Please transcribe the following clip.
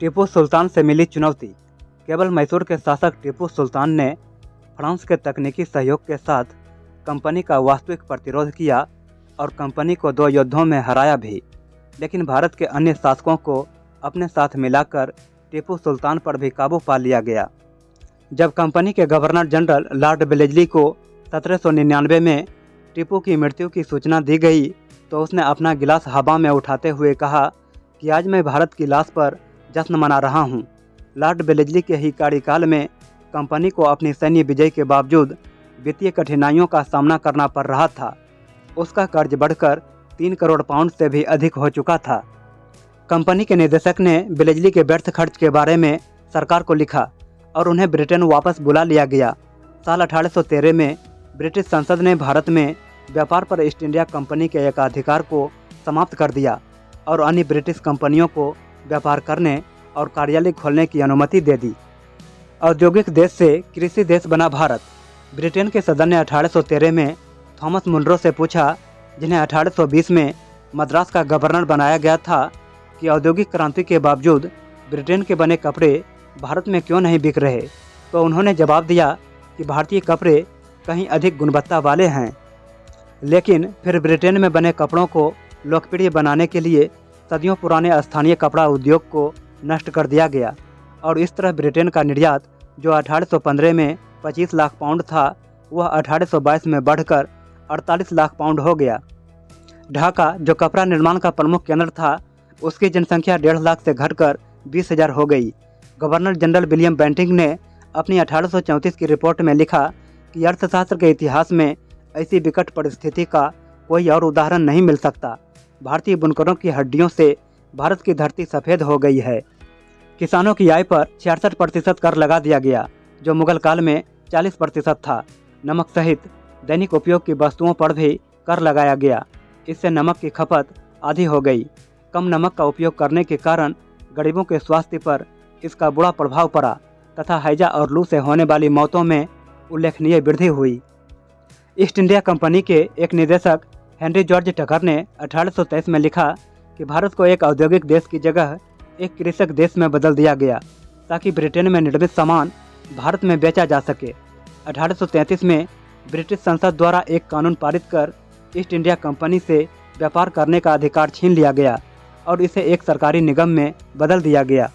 टीपू सुल्तान से मिली चुनौती। केवल मैसूर के शासक टीपू सुल्तान ने फ्रांस के तकनीकी सहयोग के साथ कंपनी का वास्तविक प्रतिरोध किया और कंपनी को 2 युद्धों में हराया भी, लेकिन भारत के अन्य शासकों को अपने साथ मिलाकर टीपू सुल्तान पर भी काबू पा लिया गया। जब कंपनी के गवर्नर जनरल लॉर्ड वेलेस्ली को 1799 में टीपू की मृत्यु की सूचना दी गई तो उसने अपना गिलास हवा में उठाते हुए कहा कि आज मैं भारत की लाश पर जश्न मना रहा हूँ। लॉर्ड वेलेस्ली के ही कार्यकाल में कंपनी को अपनी सैन्य विजय के बावजूद वित्तीय कठिनाइयों का सामना करना पड़ रहा था। उसका कर्ज बढ़कर 3 करोड़ पाउंड से भी अधिक हो चुका था। कंपनी के निदेशक ने वेलेस्ली के व्यर्थ खर्च के बारे में सरकार को लिखा और उन्हें ब्रिटेन वापस बुला लिया गया। साल 1813 में ब्रिटिश संसद ने भारत में व्यापार पर ईस्ट इंडिया कंपनी के एकाधिकार को समाप्त कर दिया और अन्य ब्रिटिश कंपनियों को व्यापार करने और कार्यालय खोलने की अनुमति दे दी। औद्योगिक देश से कृषि देश बना भारत। ब्रिटेन के सदन ने 1813 में थॉमस मुनरो से पूछा, जिन्हें 1820 में मद्रास का गवर्नर बनाया गया था, कि औद्योगिक क्रांति के बावजूद ब्रिटेन के बने कपड़े भारत में क्यों नहीं बिक रहे। तो उन्होंने जवाब दिया कि भारतीय कपड़े कहीं अधिक गुणवत्ता वाले हैं। लेकिन फिर ब्रिटेन में बने कपड़ों को लोकप्रिय बनाने के लिए सदियों पुराने स्थानीय कपड़ा उद्योग को नष्ट कर दिया गया और इस तरह ब्रिटेन का निर्यात जो 1815 में 25 लाख पाउंड था, वह 1822 में बढ़कर 48 लाख पाउंड हो गया। ढाका, जो कपड़ा निर्माण का प्रमुख केंद्र था, उसकी जनसंख्या 1.5 लाख से घटकर 20,000 हो गई। गवर्नर जनरल विलियम बेंटिंक ने अपनी 1834 की रिपोर्ट में लिखा कि अर्थशास्त्र के इतिहास में ऐसी विकट परिस्थिति का कोई और उदाहरण नहीं मिल सकता। भारतीय बुनकरों की हड्डियों से भारत की धरती सफ़ेद हो गई है। किसानों की आय पर 66% कर लगा दिया गया, जो मुगल काल में 40% था। नमक सहित दैनिक उपयोग की वस्तुओं पर भी कर लगाया गया। इससे नमक की खपत आधी हो गई। कम नमक का उपयोग करने के कारण गरीबों के स्वास्थ्य पर इसका बुरा प्रभाव पड़ा तथा हैजा और लू से होने वाली मौतों में उल्लेखनीय वृद्धि हुई। ईस्ट इंडिया कंपनी के एक निदेशक हेनरी जॉर्ज टकर ने 1823 में लिखा कि भारत को एक औद्योगिक देश की जगह एक कृषक देश में बदल दिया गया ताकि ब्रिटेन में निर्मित सामान भारत में बेचा जा सके। 1833 में ब्रिटिश संसद द्वारा एक कानून पारित कर ईस्ट इंडिया कंपनी से व्यापार करने का अधिकार छीन लिया गया और इसे एक सरकारी निगम में बदल दिया गया।